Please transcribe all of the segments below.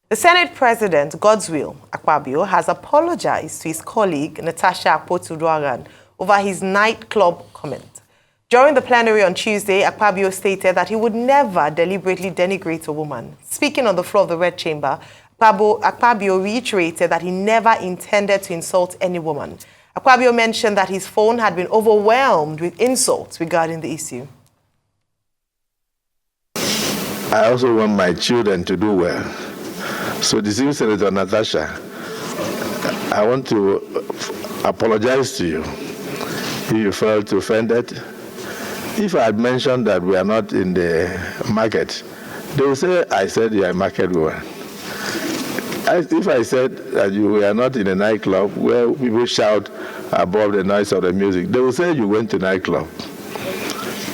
The Senate President, Godswill Akpabio, has apologized to his colleague, Natasha Akpoti-Uduaghan, over his nightclub comment. During the plenary on Tuesday, Akpabio stated that he would never deliberately denigrate a woman. Speaking on the floor of the Red Chamber, Akpabio reiterated that he never intended to insult any woman. Akpabio mentioned that his phone had been overwhelmed with insults regarding the issue. I also want my children to do well. So, distinguished Senator Natasha, I want to apologize to you if you felt offended. If I had mentioned that we are not in the market, they will say I said you are a market woman. If I said that you are not in a nightclub where people shout above the noise of the music, they will say you went to nightclub.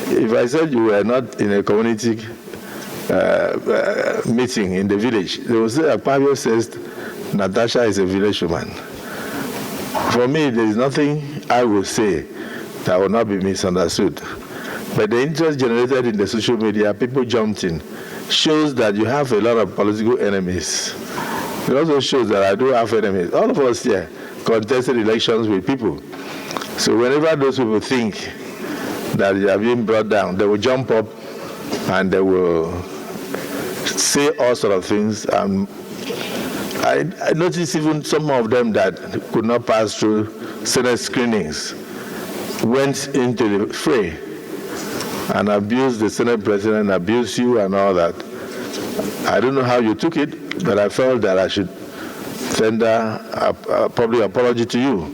If I said you were not in a community meeting in the village, they will say Akpabio says Natasha is a village woman. For me, there is nothing I will say that will not be misunderstood. But the interest generated in the social media, people jumped in, shows that you have a lot of political enemies. It also shows that I do have enemies. All of us here contested elections with people. So whenever those people think that they are being brought down, they will jump up and they will say all sorts of things. I noticed even some of them that could not pass through Senate screenings went into the fray and abused the Senate President, abused you and all that. I don't know how you took it, but I felt that I should tender a public apology to you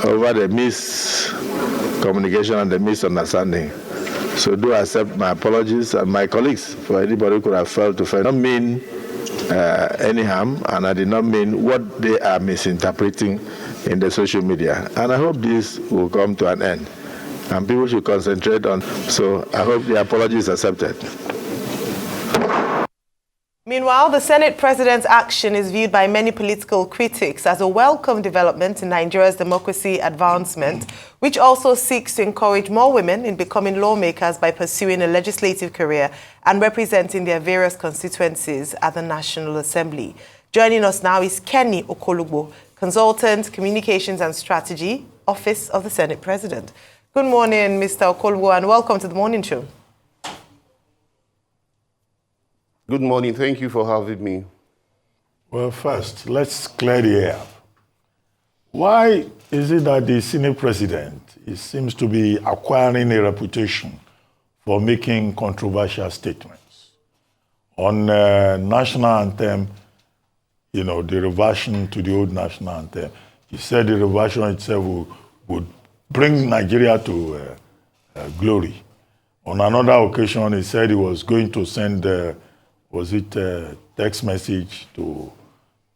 over the miscommunication and the misunderstanding. So do accept my apologies and my colleagues for anybody who could have felt offended. I did not mean any harm, and I did not mean what they are misinterpreting in the social media. And I hope this will come to an end, and people should concentrate on. So I hope the apology is accepted. Meanwhile, the Senate President's action is viewed by many political critics as a welcome development in Nigeria's democracy advancement, which also seeks to encourage more women in becoming lawmakers by pursuing a legislative career and representing their various constituencies at the National Assembly. Joining us now is Kenny Okolugbo, Consultant, Communications and Strategy, Office of the Senate President. Good morning, Mr. Okolugbo, and welcome to the morning show. Good morning. Thank you for having me. Well, first, let's clear the air. Why is it that the Senate President seems to be acquiring a reputation for making controversial statements? On national anthem, you know, the reversion to the old national anthem, he said the reversion itself would bring Nigeria to glory. On another occasion, he said he was going to send text message to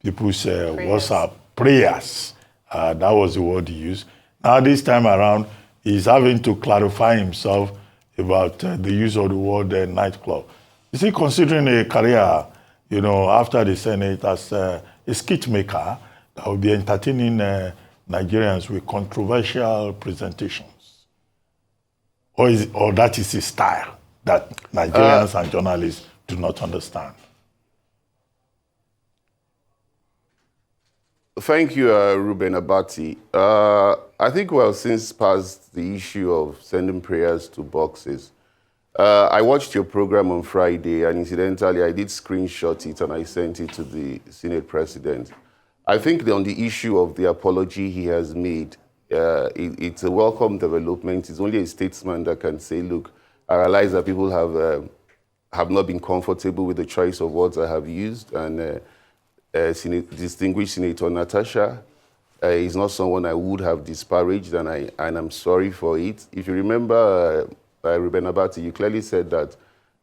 people's WhatsApp prayers. That was the word he used. Now this time around, he's having to clarify himself about the use of the word nightclub. Is he considering a career, you know, after the Senate as a skit maker that will be entertaining Nigerians with controversial presentations? Or that is his style that Nigerians and journalists do not understand? Thank you, Ruben Abati. I think we have since passed the issue of sending prayers to boxes. I watched your program on Friday, and incidentally, I did screenshot it and I sent it to the Senate President. I think on the issue of the apology he has made, it's a welcome development. It's only a statesman that can say, look, I realize that people have not been comfortable with the choice of words I have used, and distinguished Senator Natasha is not someone I would have disparaged, and I'm sorry for it. If you remember, Ruben Abati, you clearly said that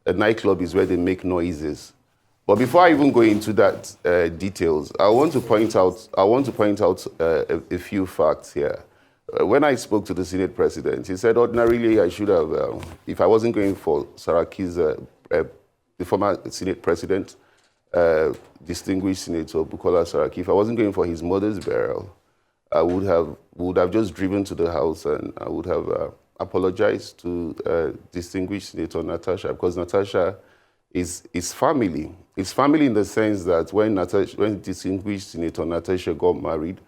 a nightclub is where they make noises. But before I even go into that details, I want to point out a few facts here. When I spoke to the Senate President, he said ordinarily I should have, if I wasn't going for Saraki's, the former Senate President, distinguished Senator Bukola Saraki, if I wasn't going for his mother's burial, I would have just driven to the house and I would have apologized to distinguished Senator Natasha, because Natasha is family. It's family in the sense that when distinguished Senator Natasha got married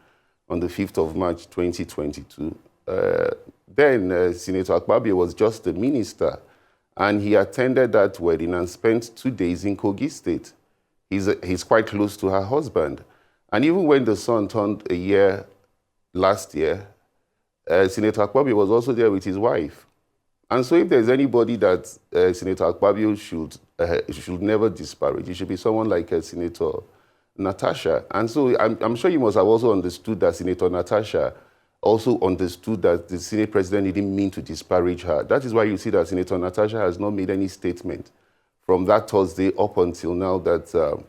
on the 5th of March 2022, then Senator Akpabio was just a minister, and he attended that wedding and spent 2 days in Kogi State. He's quite close to her husband. And even when the son turned a year last year, Senator Akpabio was also there with his wife. And so if there's anybody that Senator Akpabio should never disparage, it should be someone like Senator Natasha. And so I'm sure you must have also understood that Senator Natasha also understood that the Senate President didn't mean to disparage her. That is why you see that Senator Natasha has not made any statement from that Thursday up until now that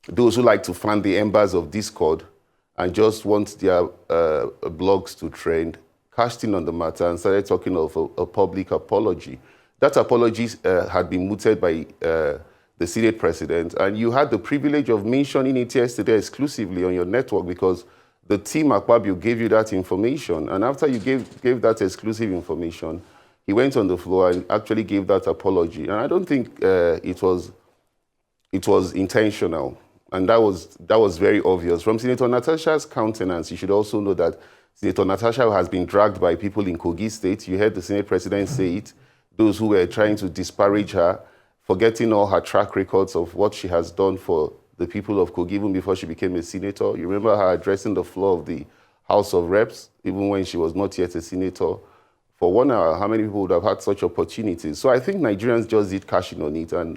those who like to fan the embers of discord and just want their blogs to trend cashed in on the matter and started talking of a public apology. That apology had been mooted by the Senate President, and you had the privilege of mentioning it yesterday exclusively on your network because the team Akpabio gave you that information. And after you gave that exclusive information, he went on the floor and actually gave that apology. And I don't think it was intentional. And that was very obvious. From Senator Natasha's countenance, you should also know that Senator Natasha has been dragged by people in Kogi State. You heard the Senate President say it. Those who were trying to disparage her, forgetting all her track records of what she has done for the people of Kogi even before she became a senator. You remember her addressing the floor of the House of Reps, even when she was not yet a senator. For 1 hour, how many people would have had such opportunities? So I think Nigerians just did cash in on it. And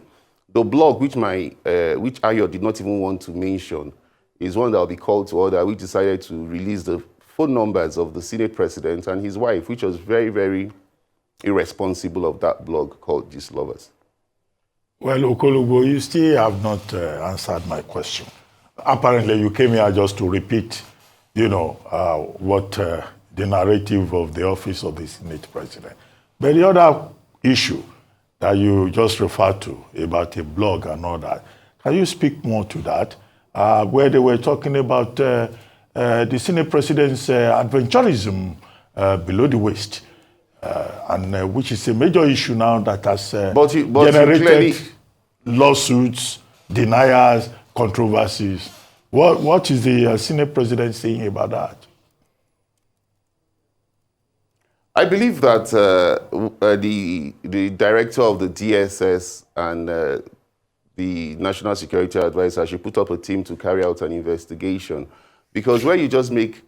the blog, which Ayo did not even want to mention, is one that will be called to order, which decided to release the phone numbers of the Senate President and his wife, which was very, very irresponsible of that blog called Gist Lovers. Well, Okolugbo, you still have not answered my question. Apparently, you came here just to repeat, what the narrative of the office of the Senate President. But the other issue that you just referred to about a blog and all that, can you speak more to that? Where they were talking about the Senate President's adventurism below the waist. And which is a major issue now that has generated lawsuits, deniers, controversies. What is the Senate President saying about that? I believe that the director of the DSS and the National Security Advisor should put up a team to carry out an investigation. Because where you just make,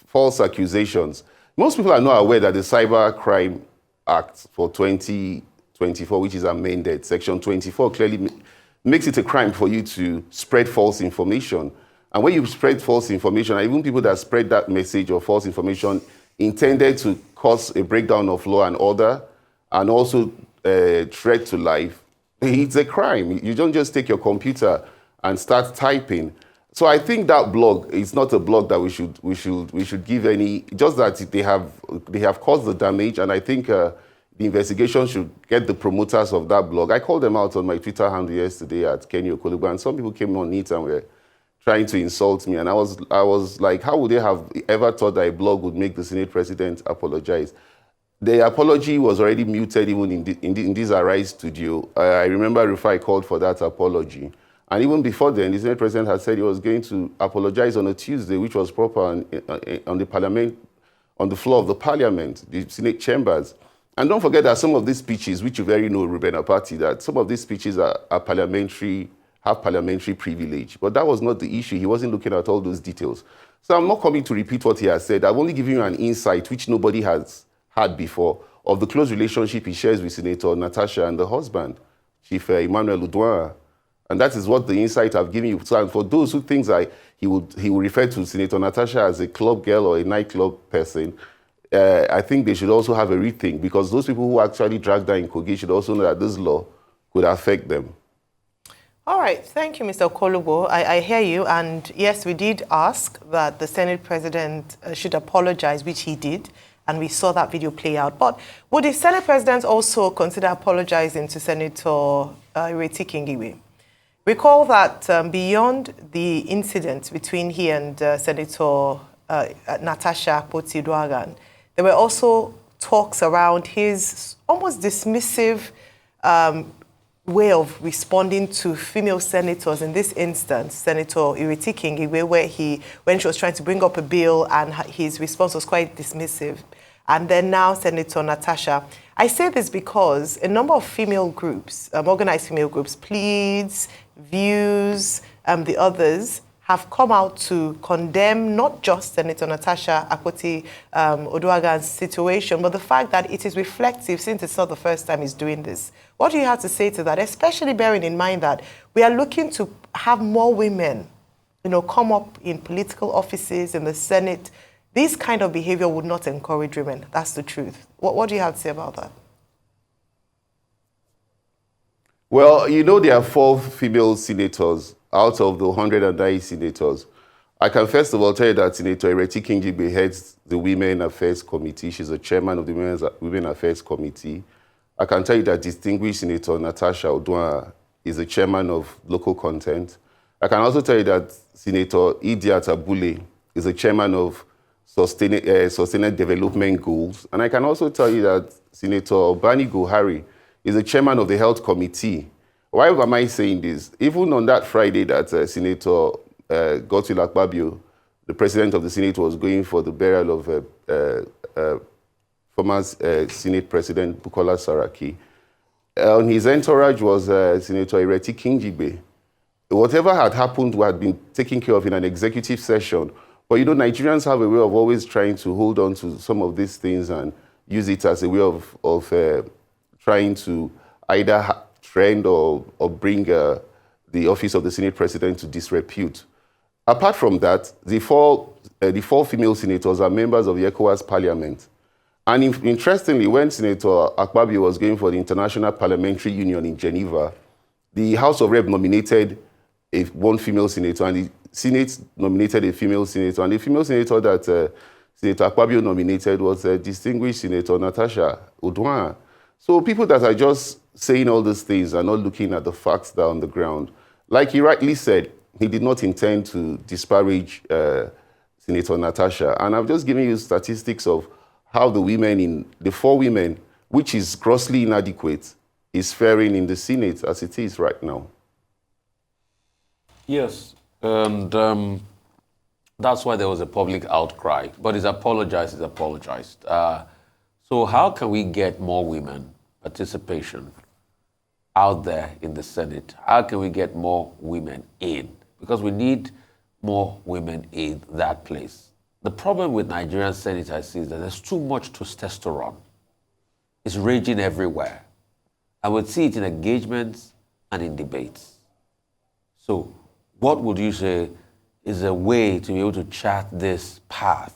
false accusations, most people are not aware that the Cyber Crime Act for 2024, which is amended, Section 24, clearly makes it a crime for you to spread false information. And when you spread false information, and even people that spread that message or false information intended to cause a breakdown of law and order and also threat to life, it's a crime. You don't just take your computer and start typing. So I think that blog is not a blog that we should give any, just that they have caused the damage, and I think the investigation should get the promoters of that blog. I called them out on my Twitter handle yesterday at Kenny Okolugbo, and some people came on it and were trying to insult me, and I was like, how would they have ever thought that a blog would make the Senate President apologize? The apology was already muted even in this Arise studio. I remember Rufai called for that apology. And even before then, the Senate President had said he was going to apologize on a Tuesday, which was proper on the floor of the Parliament, the Senate chambers. And don't forget that some of these speeches, which you very know, Ruben Apati, that some of these speeches have parliamentary privilege. But that was not the issue. He wasn't looking at all those details. So I'm not coming to repeat what he has said. I've only given you an insight, which nobody has had before, of the close relationship he shares with Senator Natasha and the husband, Chief Akpoti-Uduaghan. And that is what the insight I've given you. So for those who think that he will refer to Senator Natasha as a club girl or a nightclub person, I think they should also have a rethink, because those people who actually dragged her in Kogi should also know that this law could affect them. All right. Thank you, Mr. Okolugbo. I hear you. And yes, we did ask that the Senate President should apologize, which he did. And we saw that video play out. But would the Senate President also consider apologizing to Senator Ireti Kingiwe? Recall that beyond the incident between he and Senator Natasha Akpoti-Uduaghan, there were also talks around his almost dismissive way of responding to female senators, in this instance, Senator Ireti Kingibe, when she was trying to bring up a bill and his response was quite dismissive. And then now Senator Natasha. I say this because a number of female groups, organized female groups, Pleads, Views, the others, have come out to condemn not just Senator Natasha Akpoti-Uduaghan's situation, but the fact that it is reflective, since it's not the first time he's doing this. What do you have to say to that, especially bearing in mind that we are looking to have more women, come up in political offices, in the Senate? This kind of behavior would not encourage women. That's the truth. What do you have to say about that? Well, there are 4 female senators out of the 109 senators. I can first of all tell you that Senator Ireti Kingibe heads the Women Affairs Committee. She's the chairman of the Women Affairs Committee. I can tell you that distinguished Senator Natasha Uduaghan is the chairman of Local Content. I can also tell you that Senator Idiat Abule is the chairman of Sustainable Development Goals. And I can also tell you that Senator Bani Gohari is the chairman of the Health Committee. Why am I saying this? Even on that Friday that Senator Akpabio, the president of the Senate, was going for the burial of former Senate President Bukola Saraki, on his entourage was Senator Ireti Kingibe. Whatever had happened had been taken care of in an executive session. But Nigerians have a way of always trying to hold on to some of these things and use it as a way of trying to either trend or bring the office of the Senate President to disrepute. Apart from that, the four female senators are members of the ECOWAS Parliament. And interestingly, when Senator Akpabio was going for the International Parliamentary Union in Geneva, the House of Rep nominated one female senator, and the Senate nominated a female senator. And the female senator that Senator Akpabio nominated was distinguished Senator Natasha Uduaghan. So people that are just saying all these things are not looking at the facts that are on the ground. Like he rightly said, he did not intend to disparage Senator Natasha. And I've just given you statistics of how the 4 women, which is grossly inadequate, is faring in the Senate as it is right now. Yes, and that's why there was a public outcry. But it's apologized. So how can we get more women participation out there in the Senate? How can we get more women in? Because we need more women in that place. The problem with Nigerian Senate, I see, is that there's too much testosterone. It's raging everywhere. I would see it in engagements and in debates. So what would you say is a way to be able to chart this path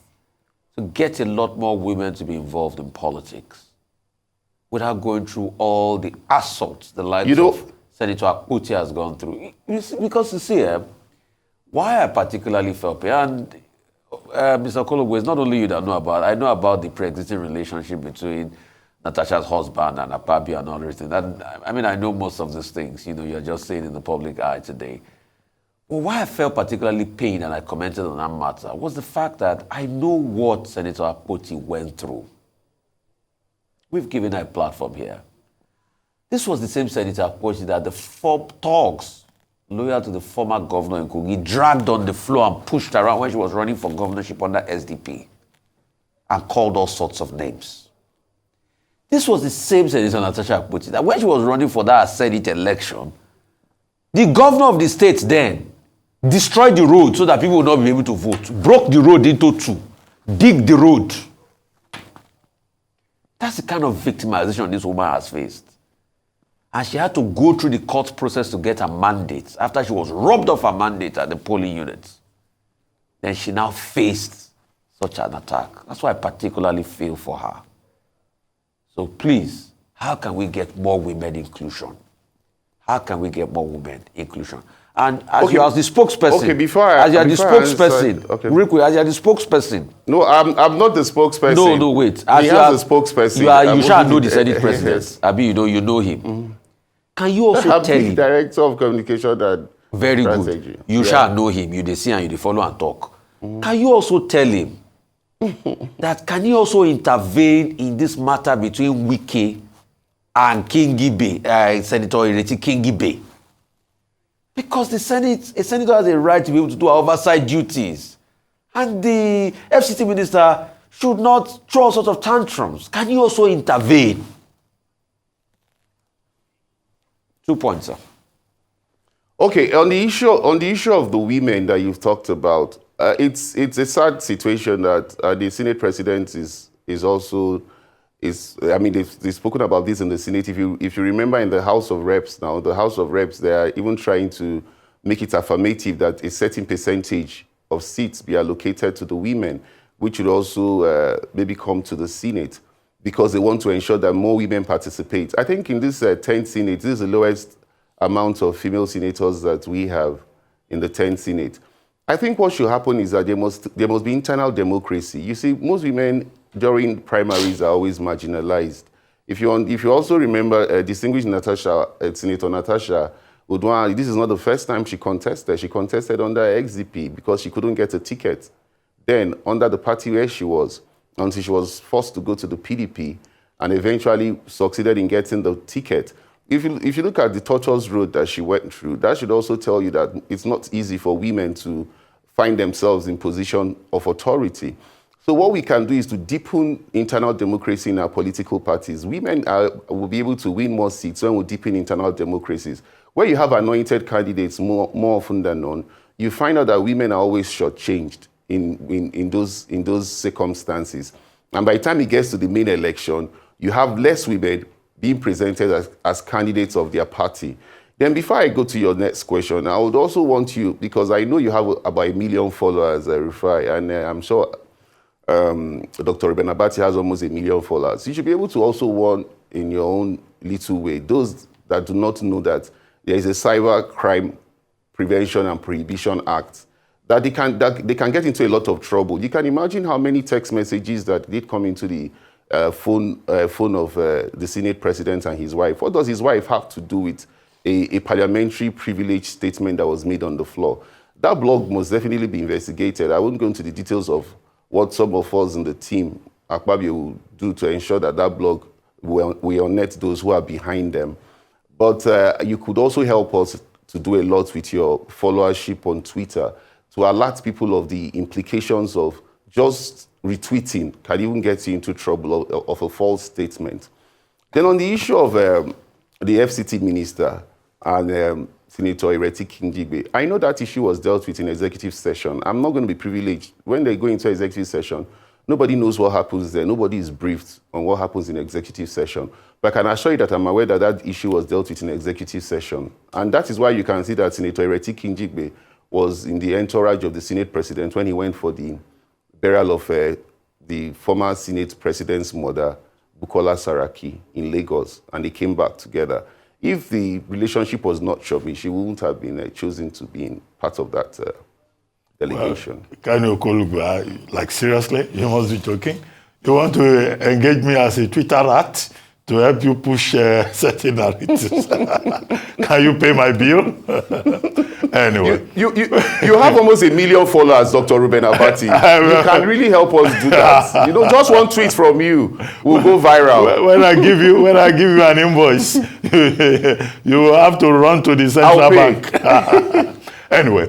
to get a lot more women to be involved in politics without going through all the assaults the likes of Senator Akpoti has gone through? Because you see, why I particularly felt, and Mr. Okolugbo, it's not only you that know about, I know about the pre-existing relationship between Natasha's husband and Akpabio and all everything. I know most of these things, you're just saying in the public eye today. But why I felt particularly pained and I commented on that matter was the fact that I know what Senator Akpoti went through. We've given her a platform here. This was the same Senator Akpoti that the 4 thugs loyal to the former governor in Kogi dragged on the floor and pushed around when she was running for governorship under SDP and called all sorts of names. This was the same Senator Natasha Akpoti that when she was running for that Senate election, the governor of the state then destroyed the road so that people would not be able to vote, broke the road into 2, dig the road. That's the kind of victimization this woman has faced. And she had to go through the court process to get her mandate after she was robbed of her mandate at the polling units. Then she now faced such an attack. That's why I particularly feel for her. So please, how can we get more women inclusion? How can we get more women inclusion? And as you are the spokesperson, as you are the spokesperson. No, I'm not the spokesperson. No, wait. As he has a spokesperson. You shall know the Senate president. Abi, you know him. Mm-hmm. Can you also tell him? Director of communication that. Very good. You shall know him. You see and you follow and talk. Can you also tell him that can he also intervene in this matter between Wike and Kingibe, Senator Ireti Kingibe. Because a senator has a right to be able to do oversight duties. And the FCT minister should not throw all sorts of tantrums. Can you also intervene? 2 points, sir. Okay, on the issue of the women that you've talked about, it's a sad situation that the Senate president is also. I mean, they've spoken about this in the Senate. If you remember, in the House of Reps now, the House of Reps, they are even trying to make it affirmative that a certain percentage of seats be allocated to the women, which would also maybe come to the Senate, because they want to ensure that more women participate. I think in this 10th Senate, this is the lowest amount of female senators that we have in the 10th Senate. I think what should happen is that there must be internal democracy. You see, most women during primaries are always marginalized. If you also remember distinguished Natasha, Senator Natasha Uduaghan, this is not the first time she contested. She contested under XDP because she couldn't get a ticket. Then under the party where she was, until she was forced to go to the PDP and eventually succeeded in getting the ticket. If you look at the tortuous road that she went through, that should also tell you that it's not easy for women to find themselves in position of authority. So what we can do is to deepen internal democracy in our political parties. Women will be able to win more seats when we deepen internal democracies. Where you have anointed candidates more often than none, you find out that women are always shortchanged in those circumstances. And by the time it gets to the main election, you have less women being presented as candidates of their party. Then before I go to your next question, I would also want you, because I know you have about 1 million followers, Rufai, and I'm sure Dr. Ruben Abati has almost 1 million followers. You should be able to also warn in your own little way those that do not know that there is a Cyber Crime Prevention and Prohibition Act that they can get into a lot of trouble. You can imagine how many text messages that did come into the phone of the Senate president and his wife. What does his wife have to do with a parliamentary privilege statement that was made on the floor? That blog must definitely be investigated. I won't go into the details of what some of us in the team, Akpabio, will do to ensure that that blog will unearth those who are behind them. But you could also help us to do a lot with your followership on Twitter to alert people of the implications of just retweeting can even get you into trouble of a false statement. Then on the issue of the FCT minister and Senator Ireti Kingibe, I know that issue was dealt with in executive session. I'm not going to be privileged. When they go into executive session, nobody knows what happens there. Nobody is briefed on what happens in executive session. But I can assure you that I'm aware that that issue was dealt with in executive session. And that is why you can see that Senator Ireti Kingibe was in the entourage of the Senate president when he went for the burial of the former Senate president's mother, Bukola Saraki, in Lagos, and they came back together. If the relationship was not chubby, she wouldn't have been chosen to be part of that delegation. Well, Okolugbo, like seriously, you must be joking. You want to engage me as a Twitter rat to help you push certain narratives? Can you pay my bill? Anyway. You have almost 1 million followers, Dr. Ruben Abati. You can really help us do that. You know, just one tweet from you will go viral. When I give you an invoice, you have to run to the central bank. Anyway,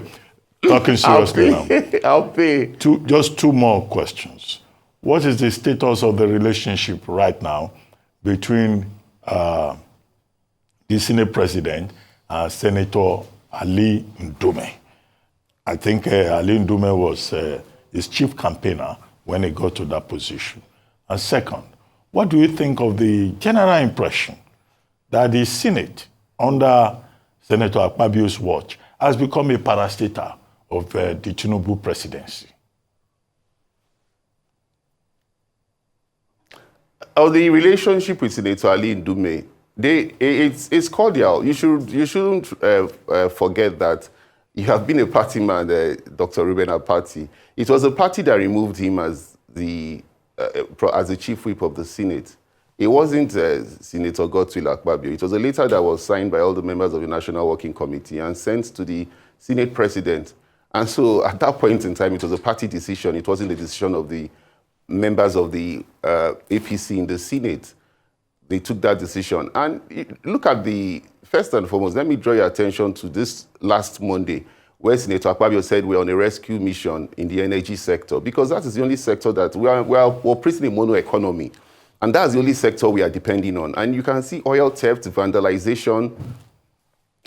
talking seriously now. I'll pay. Just 2 more questions. What is the status of the relationship right now between the Senate president and Senator Ali Ndume? I think Ali Ndume was his chief campaigner when he got to that position. And second, what do you think of the general impression that the Senate, under Senator Akpabio's watch, has become a parastatal of the Tinubu presidency? The relationship with Senator Ali Ndume, it's cordial. You shouldn't forget that you have been a party man, Dr. Ruben Abati. It was a party that removed him as the chief whip of the Senate. It wasn't Senator Godswill Akpabio. It was a letter that was signed by all the members of the National Working Committee and sent to the Senate president. And so at that point in time, it was a party decision. It wasn't the decision of the members of the APC in the Senate. they took that decision. And look at first and foremost, let me draw your attention to this last Monday, where Senator Akpabio said we're on a rescue mission in the energy sector, because that is the only sector that we're operating a mono economy. And that's the only sector we are depending on. And you can see oil theft, vandalization,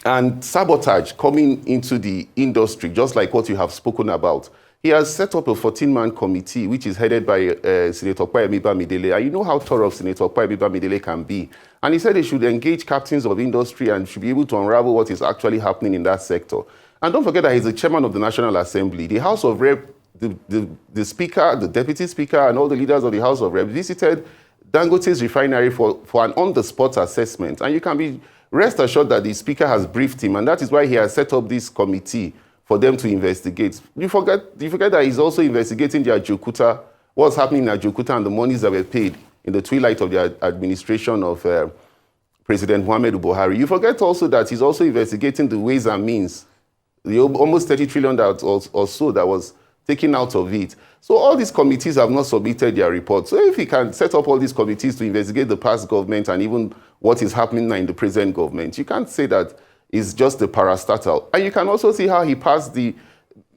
and sabotage coming into the industry, just like what you have spoken about. He has set up a 14-man committee, which is headed by Senator Akpabio Midele. And you know how thorough Senator Akpabio Midele can be. And he said they should engage captains of industry and should be able to unravel what is actually happening in that sector. And don't forget that he's the chairman of the National Assembly. The House of Rep, the Speaker, the Deputy Speaker, and all the leaders of the House of Rep visited Dangote's refinery for an on-the-spot assessment. And you can be rest assured that the Speaker has briefed him, and that is why he has set up this committee for them to investigate. You forget that he's also investigating the Ajokuta, what's happening in Ajokuta and the monies that were paid in the twilight of the administration of President Muhammadu Buhari. You forget also that he's also investigating the ways and means, the almost 30 trillion or so that was taken out of it. So all these committees have not submitted their reports. So if he can set up all these committees to investigate the past government and even what is happening now in the present government, you can't say that it's just the parastatal. And you can also see how he passed the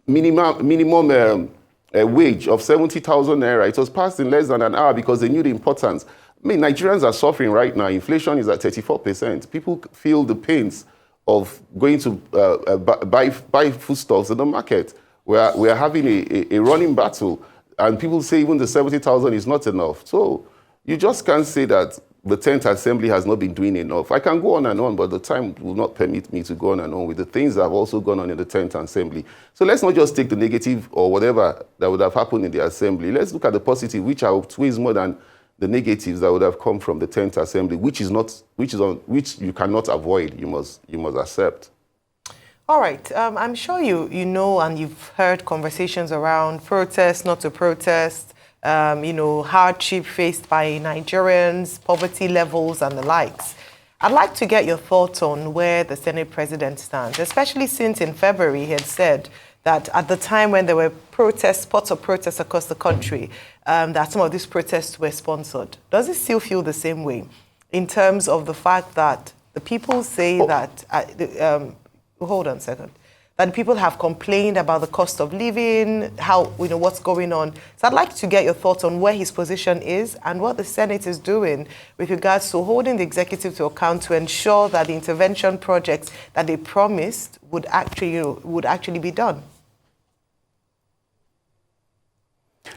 minimum wage of 70,000 naira. It was passed in less than an hour because they knew the importance. I mean, Nigerians are suffering right now. Inflation is at 34%. People feel the pains of going to buy foodstuffs in the market. We are having a running battle, and people say even the 70,000 is not enough. So you just can't say that the 10th Assembly has not been doing enough. I can go on and on, but the time will not permit me to go on and on with the things that have also gone on in the 10th Assembly. So let's not just take the negative or whatever that would have happened in the Assembly. Let's look at the positive, which outweighs more than the negatives that would have come from the 10th Assembly, which you cannot avoid. You must accept. All right. I'm sure you know and you've heard conversations around protest, not to protest, hardship faced by Nigerians, poverty levels and the likes. I'd like to get your thoughts on where the Senate President stands, especially since in February he had said that at the time when there were protests, spots of protests across the country, that some of these protests were sponsored. Does it still feel the same way in terms of the fact that the people say that... hold on a second. That people have complained about the cost of living, how, what's going on. So I'd like to get your thoughts on where his position is and what the Senate is doing with regards to holding the executive to account to ensure that the intervention projects that they promised would actually be done.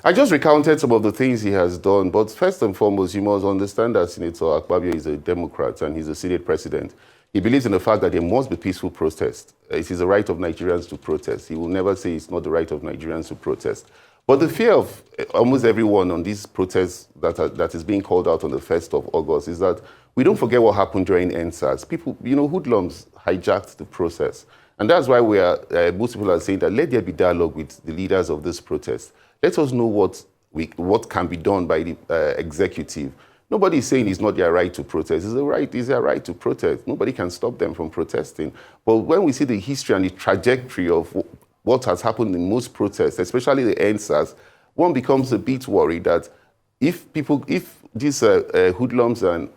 I just recounted some of the things he has done, but first and foremost, you must understand that Senator Akpabio is a Democrat and he's a Senate president. He believes in the fact that there must be peaceful protest. It is the right of Nigerians to protest. He will never say it's not the right of Nigerians to protest. But the fear of almost everyone on these protests that is being called out on the 1st of August is that we don't forget what happened during NSAS. People, hoodlums hijacked the process. And that's why most people are saying that let there be dialogue with the leaders of this protest. Let us know what can be done by the executive. Nobody is saying it's not their right to protest. It's their right to protest. Nobody can stop them from protesting. But when we see the history and the trajectory of what has happened in most protests, especially the NSAS, one becomes a bit worried that if these hoodlums and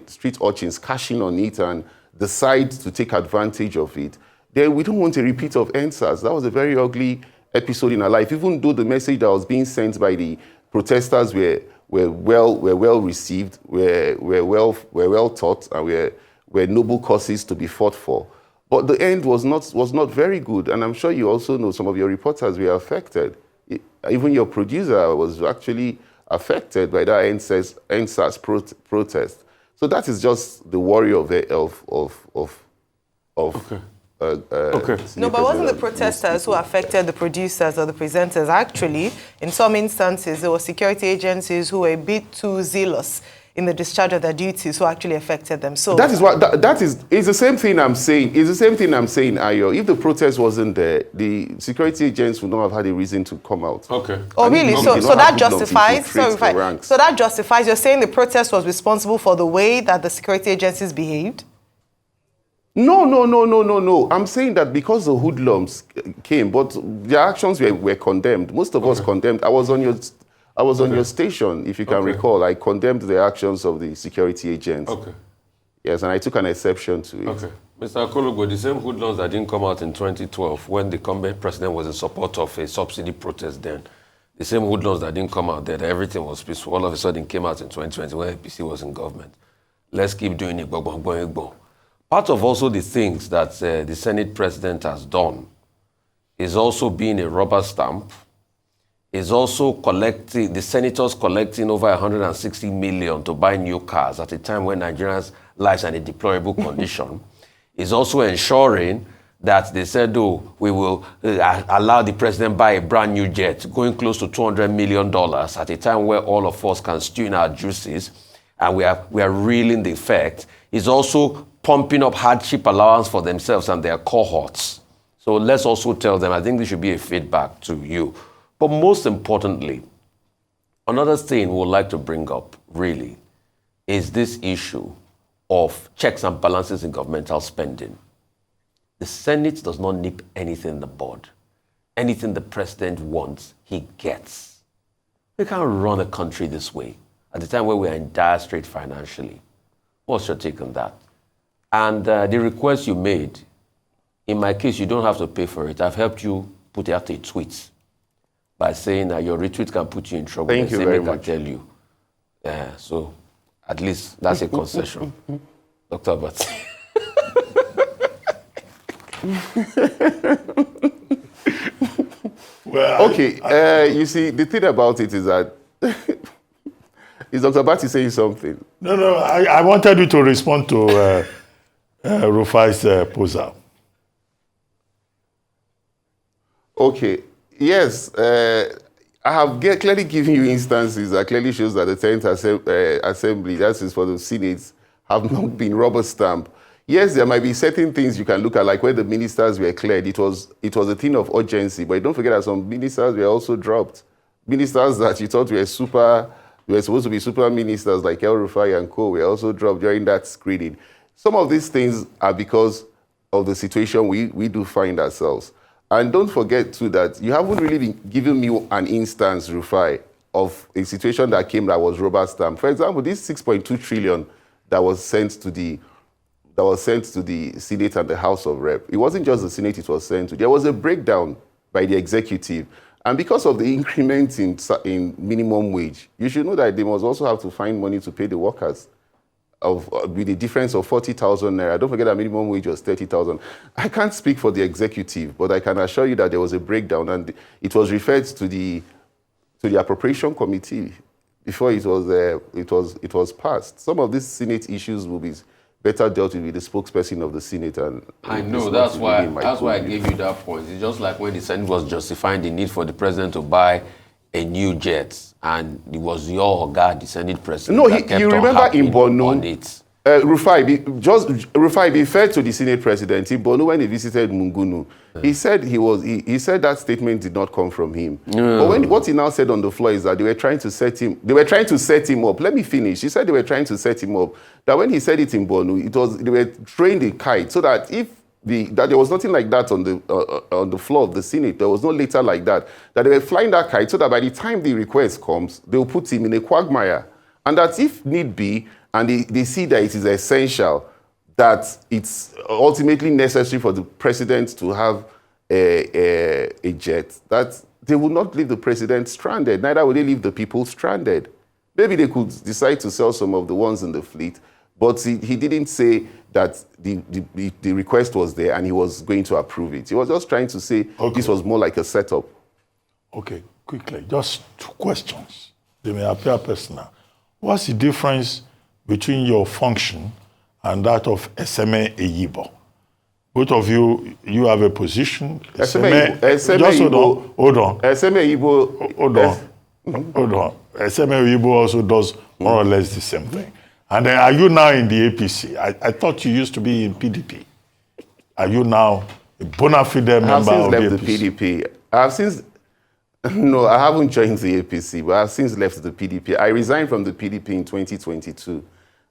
street urchins cash in on it and decide to take advantage of it, then we don't want a repeat of NSAS. That was a very ugly episode in our life, even though the message that was being sent by the protesters were well received, were well taught, and were noble causes to be fought for. But the end was not very good, and I'm sure you also know some of your reporters were affected. Even your producer was actually affected by that NSAS protest. So that is just the worry of Okay. No, but wasn't the protesters who affected the producers or the presenters? Actually, in some instances, there were security agencies who were a bit too zealous in the discharge of their duties who actually affected them. So that is what it's the same thing I'm saying. It's the same thing I'm saying, Ayo. If the protest wasn't there, the security agents would not have had a reason to come out. Okay. Oh, really? So that justifies. So that justifies. You're saying the protest was responsible for the way that the security agencies behaved? No. I'm saying that because the hoodlums came, but their actions were condemned. Most of us condemned. I was on I was on your station, if you can recall. I condemned the actions of the security agents. Okay. Yes, and I took an exception to it. Okay. Mr. Okolugbo, the same hoodlums that didn't come out in 2012 when the incumbent president was in support of a subsidy protest then, the same hoodlums that didn't come out there, that everything was peaceful, all of a sudden came out in 2020 when APC was in government. Let's keep doing it. Part of also the things that the Senate president has done is also being a rubber stamp, is also collecting, the senators collecting over 160 million to buy new cars at a time when Nigerians' lives are in a deplorable condition, is also ensuring that they said, oh, we will allow the president buy a brand new jet, going close to $200 million at a time where all of us can stew in our juices, and we are reeling the effect, is also pumping up hardship allowance for themselves and their cohorts. So let's also tell them, I think this should be a feedback to you. But most importantly, another thing we would like to bring up, really, is this issue of checks and balances in governmental spending. The Senate does not nip anything in the bud. Anything the president wants, he gets. We can't run a country this way at the time where we're in dire strait financially. What's your take on that? And the request you made, in my case, you don't have to pay for it. I've helped you put out a tweet by saying that your retweet can put you in trouble. Thank you very much. I tell you. So at least that's a concession. Dr. Abati. Well, Okay, you see, the thing about it is that, is Dr. Abati saying something? No, I wanted you to respond to Rufai's proposal. Okay, yes, I have clearly given you instances that clearly shows that the 10th Assembly, that is for the Senate, have not been rubber stamped. Yes, there might be certain things you can look at, like when the ministers were cleared, it was a thing of urgency, but don't forget that some ministers were also dropped. Ministers that you thought were supposed to be super ministers like El Rufai and co. were also dropped during that screening. Some of these things are because of the situation we do find ourselves. And don't forget, too, that you haven't really been giving me an instance, Rufai, of a situation that came that was rubber stamped. For example, this 6.2 trillion that was sent to the Senate and the House of Rep. It wasn't just the Senate it was sent to. There was a breakdown by the executive. And because of the increment in minimum wage, you should know that they must also have to find money to pay the workers with the difference of 40,000 naira. Don't forget that minimum wage was 30,000. I can't speak for the executive, but I can assure you that there was a breakdown, and it was referred to the appropriation committee before it was passed. Some of these Senate issues will be better dealt with the spokesperson of the Senate. And I know, that's why I gave you that point. It's just like when the Senate was justifying the need for the president to buy a new jet, and it was your guy, the Senate president. No, you remember in Borno, Rufai, be fair to the Senate president. In Borno, when he visited Mungunu, he said that statement did not come from him. But what he now said on the floor is that they were trying to set him up. Let me finish. He said they were trying to set him up. That when he said it in Borno, they were throwing the kite so that that there was nothing like that on the floor of the Senate. There was no letter like that. That they were flying that kite so that by the time the request comes, they will put him in a quagmire. And that if need be, and they see that it is essential, that it's ultimately necessary for the president to have a jet, that they will not leave the president stranded. Neither will they leave the people stranded. Maybe they could decide to sell some of the ones in the fleet, but he didn't say that the request was there and he was going to approve it. He was just trying to say This was more like a setup. Okay, quickly, just 2 questions. They may appear personal. What's the difference between your function and that of SMA Eyibo? Both of you have a position. SMA Eyibo. Hold on. SMA Eyibo. Hold on. SMA Eyibo also does more or less the same thing. And then are you now in the APC? I thought you used to be in PDP. Are you now a bona fide member of the APC? I have since left the PDP. No, I haven't joined the APC, but I've since left the PDP. I resigned from the PDP in 2022.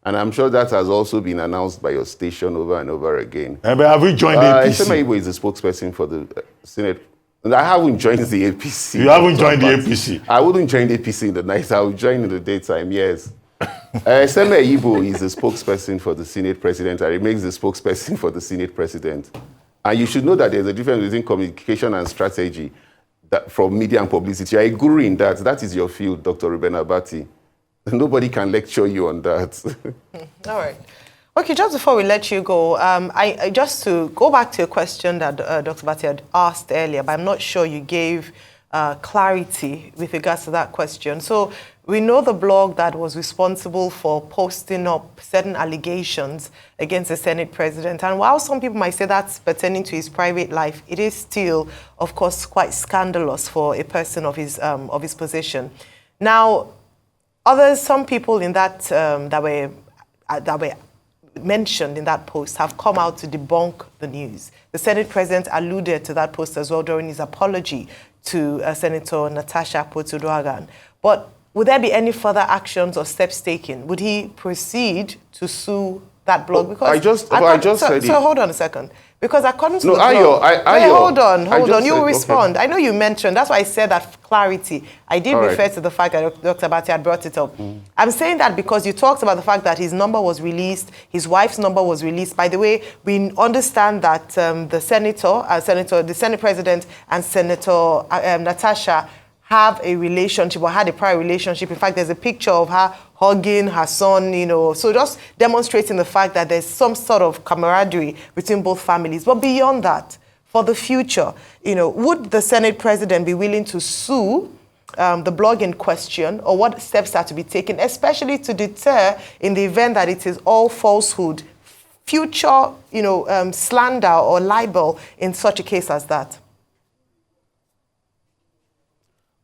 And I'm sure that has also been announced by your station over and over again. But have you joined the APC? SMA Eyibo is the spokesperson for the Senate And I haven't joined the APC. You haven't joined the APC? I wouldn't join the APC in the night. I would join in the daytime, yes. Seme Ibo is the spokesperson for the Senate President, and remains the spokesperson for the Senate President. And you should know that there's a difference between communication and strategy from media and publicity. You're a guru in that. That is your field, Dr. Ruben Abati. Nobody can lecture you on that. All right. Okay, just before we let you go, I just to go back to a question that Dr. Abati had asked earlier, but I'm not sure you gave clarity with regards to that question. So we know the blog that was responsible for posting up certain allegations against the Senate President. And while some people might say that's pertaining to his private life, it is still, of course, quite scandalous for a person of his position. Now, some people in that that were mentioned in that post have come out to debunk the news. The Senate President alluded to that post as well during his apology to Senator Natasha Akpoti-Uduaghan. But would there be any further actions or steps taken? Would he proceed to sue that blog? Because I just said it. So hold on a second. Because according to no, the blog... hold on. You respond. Okay. I know you mentioned, that's why I said that clarity. I did refer to the fact that Dr. Abati had brought it up. I'm saying that because you talked about the fact that his number was released, his wife's number was released. By the way, we understand that the Senate President and Senator Natasha have a relationship or had a prior relationship. In fact, there's a picture of her hugging her son, so just demonstrating the fact that there's some sort of camaraderie between both families. But beyond that, for the future, would the Senate President be willing to sue the blog in question, or what steps are to be taken, especially to deter, in the event that it is all falsehood, future, slander or libel in such a case as that?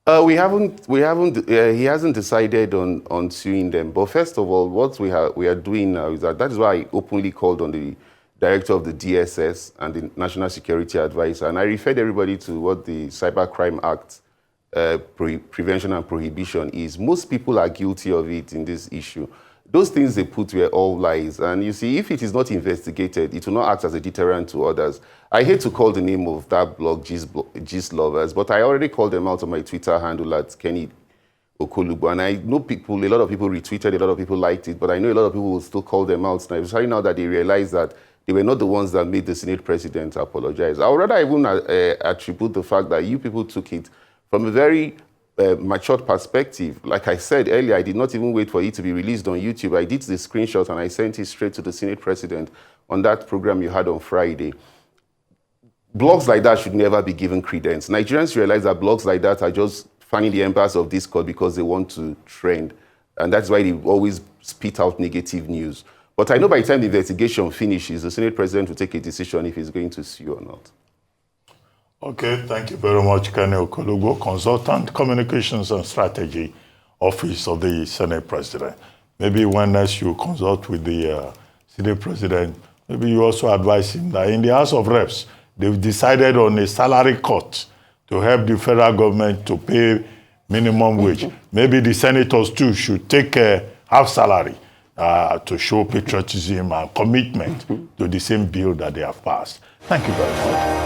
He hasn't decided on suing them. But first of all, what we are doing now is that is why I openly called on the director of the DSS and the National Security Advisor. And I referred everybody to what the Cybercrime Act prevention and prohibition is. Most people are guilty of it in this issue. Those things they put were all lies. And you see, if it is not investigated, it will not act as a deterrent to others. I hate to call the name of that blog Gist Lovers, but I already called them out on my Twitter handle at Kenny Okolugbo. And I know a lot of people retweeted, a lot of people liked it, but I know a lot of people will still call them out now, especially now that they realize that they were not the ones that made the Senate President apologize. I would rather even attribute the fact that you people took it from a very matured perspective. Like I said earlier, I did not even wait for it to be released on YouTube. I did the screenshot and I sent it straight to the Senate President on that program you had on Friday. Blogs like that should never be given credence. Nigerians realize that blogs like that are just fanning the embers of discord because they want to trend. And that's why they always spit out negative news. But I know by the time the investigation finishes, the Senate President will take a decision if he's going to sue or not. Okay, thank you very much, Kenny Okolugbo, Consultant Communications and Strategy, Office of the Senate President. Maybe when next you consult with the Senate President, maybe you also advise him that in the House of Reps, they've decided on a salary cut to help the federal government to pay minimum wage. Maybe the senators too should take a half salary to show patriotism and commitment to the same bill that they have passed. Thank you very much.